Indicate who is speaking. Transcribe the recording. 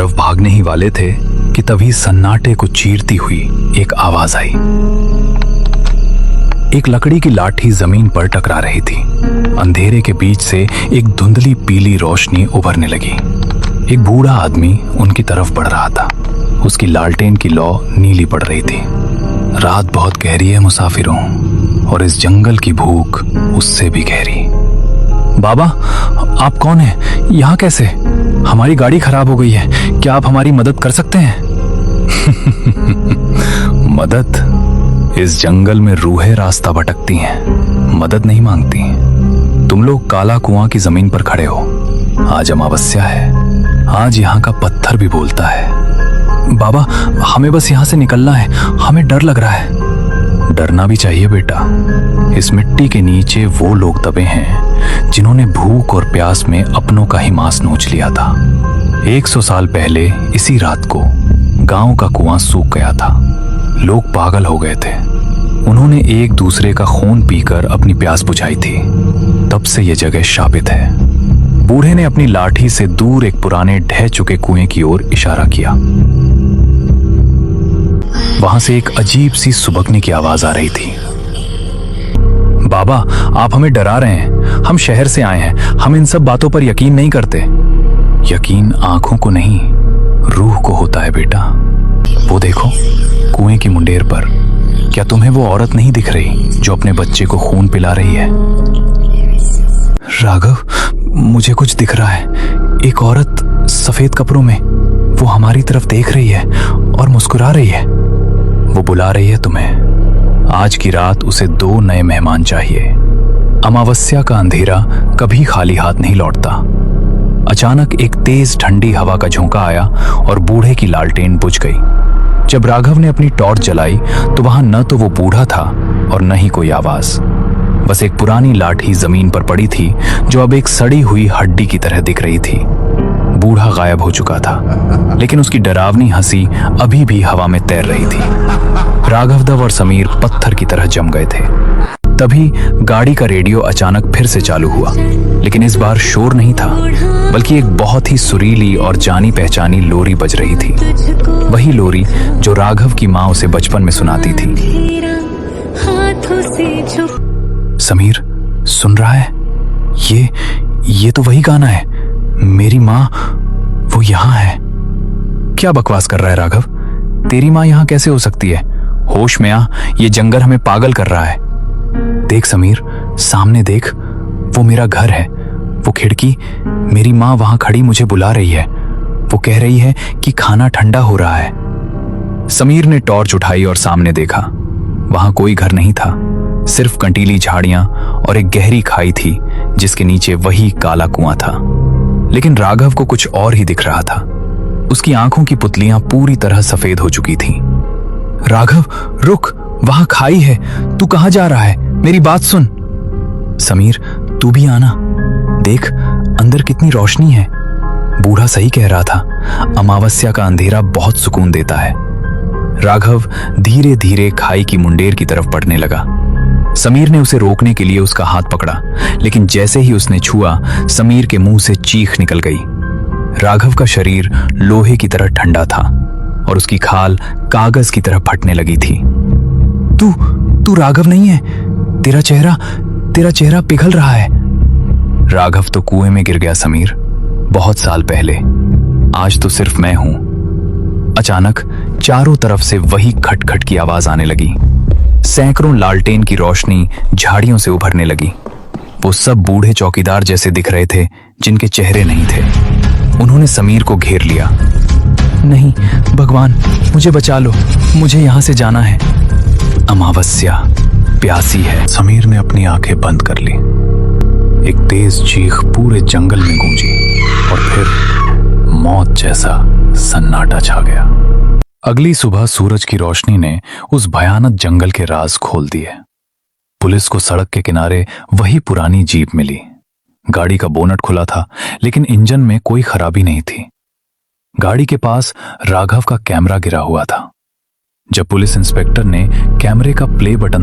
Speaker 1: तरफ भागने ही वाले थे कि तभी सन्नाटे को चीरती हुई एक आवाज आई। एक लकड़ी की लाठी जमीन पर टकरा रही थी। अंधेरे के बीच से एक धुंधली पीली रोशनी उभरने लगी। एक बूढ़ा आदमी उनकी तरफ बढ़ रहा था। उसकी लालटेन की लौ नीली पड़ रही थी। रात बहुत गहरी है मुसाफिरों, और इस जंगल की भूख उससे भी गहरी। बाबा, आप कौन हैं? यहाँ कैसे? हमारी गाड़ी खराब हो गई है, क्या आप हमारी मदद कर सकते हैं? मदद? इस जंगल में रूहें रास्ता भटकती हैं, मदद नहीं मांगती। तुम लोग काला कुआं की जमीन पर खड़े हो। आज अमावस्या है, आज यहाँ का पत्थर भी बोलता है। बाबा, हमें बस यहाँ से निकलना है, हमें डर लग रहा है। डरना भी चाहिए बेटा। इस मिट्टी के नीचे वो लोग दबे हैं जिन्होंने भूख और प्यास में अपनों का ही मांस नोच लिया था। 100 साल पहले इसी रात को गांव का कुआं सूख गया था। लोग पागल हो गए थे। उन्होंने एक दूसरे का खून पीकर अपनी प्यास बुझाई थी। तब से यह जगह शापित है। बूढ़े ने अपनी लाठी से दूर एक पुराने ढह चुके कुएं की ओर इशारा किया। वहां से एक अजीब सी सुबकने की आवाज आ रही थी। बाबा, आप हमें डरा रहे हैं। हम शहर से आए हैं, हम इन सब बातों पर यकीन नहीं करते। यकीन आंखों को नहीं, रूह को होता है बेटा। वो देखो, कुएं की मुंडेर पर, क्या तुम्हें वो औरत नहीं दिख रही जो अपने बच्चे को खून पिला रही है? राघव, मुझे कुछ दिख रहा है। एक औरत सफेद कपड़ों में, वो हमारी तरफ देख रही है और मुस्कुरा रही है। वो बुला रही है तुम्हें। आज की रात उसे 2 नए मेहमान चाहिए। अमावस्या का अंधेरा कभी खाली हाथ नहीं लौटता। अचानक एक तेज ठंडी हवा का झोंका आया और बूढ़े की लालटेन बुझ गई। जब राघव ने अपनी टॉर्च जलाई तो वहां न तो वो बूढ़ा था और न ही कोई आवाज। बस एक पुरानी लाठी जमीन पर पड़ी थी जो अब एक सड़ी हुई हड्डी की तरह दिख रही थी। बूढ़ा गायब हो चुका था, लेकिन उसकी डरावनी हंसी अभी भी हवा में तैर रही थी। राघवदेव और समीर पत्थर की तरह जम गए थे। तभी गाड़ी का रेडियो अचानक फिर से चालू हुआ, लेकिन इस बार शोर नहीं था, बल्कि एक बहुत ही सुरीली और जानी पहचानी लोरी बज रही थी। वही लोरी जो राघव की माँ उसे बचपन में सुनाती थी। समीर, सुन रहा है? ये तो वही गाना है। मेरी माँ, वो यहाँ है। क्या बकवास कर रहा है राघव? तेरी माँ यहाँ कैसे हो सकती है? होश में आ, ये जंगल हमें पागल कर रहा है। देख समीर, सामने देख, वो मेरा घर है। वो खिड़की, मेरी माँ वहां खड़ी मुझे बुला रही है। वो कह रही है कि खाना ठंडा हो रहा है। समीर ने टॉर्च उठाई और सामने देखा। वहां कोई घर नहीं था, सिर्फ कंटीली झाड़ियां और एक गहरी खाई थी जिसके नीचे वही काला कुआं था। लेकिन राघव को कुछ और ही दिख रहा था। उसकी आंखों की पुतलियां पूरी तरह सफेद हो चुकी थीं। राघव, रुक, वहां खाई है। तू कहां जा रहा है? मेरी बात सुन। समीर, तू भी आना। देख, अंदर कितनी रोशनी है। बूढ़ा सही कह रहा था, अमावस्या का अंधेरा बहुत सुकून देता है। राघव धीरे धीरे खाई की मुंडेर की तरफ बढ़ने लगा। समीर ने उसे रोकने के लिए उसका हाथ पकड़ा, लेकिन जैसे ही उसने छुआ, समीर के मुंह से चीख निकल गई। राघव का शरीर लोहे की तरह ठंडा था और उसकी खाल कागज की तरह फटने लगी थी। तू राघव नहीं है। तेरा चेहरा पिघल रहा है। राघव तो कुएं में गिर गया समीर, बहुत साल पहले। आज तो सिर्फ मैं हूं। अचानक चारों तरफ से वही खटखट की आवाज आने लगी। सैकड़ों लालटेन की रोशनी झाड़ियों से उभरने लगी। वो सब बूढ़े चौकीदार जैसे दिख रहे थे जिनके चेहरे नहीं थे। उन्होंने समीर को घेर लिया। नहीं भगवान, मुझे बचा लो, मुझे यहां से जाना है। अमावस्या प्यासी है। समीर ने अपनी आंखें बंद कर ली। एक तेज चीख पूरे जंगल में गूंजी और फिर मौत जैसा सन्नाटा छा गया। अगली सुबह सूरज की रोशनी ने उस भयानक जंगल के राज खोल दिए। पुलिस को सड़क के किनारे वही पुरानी जीप मिली। गाड़ी का बोनट खुला था, लेकिन इंजन में कोई खराबी नहीं थी। गाड़ी के पास राघव का कैमरा गिरा हुआ था। जब पुलिस इंस्पेक्टर ने कैमरे का प्ले बटन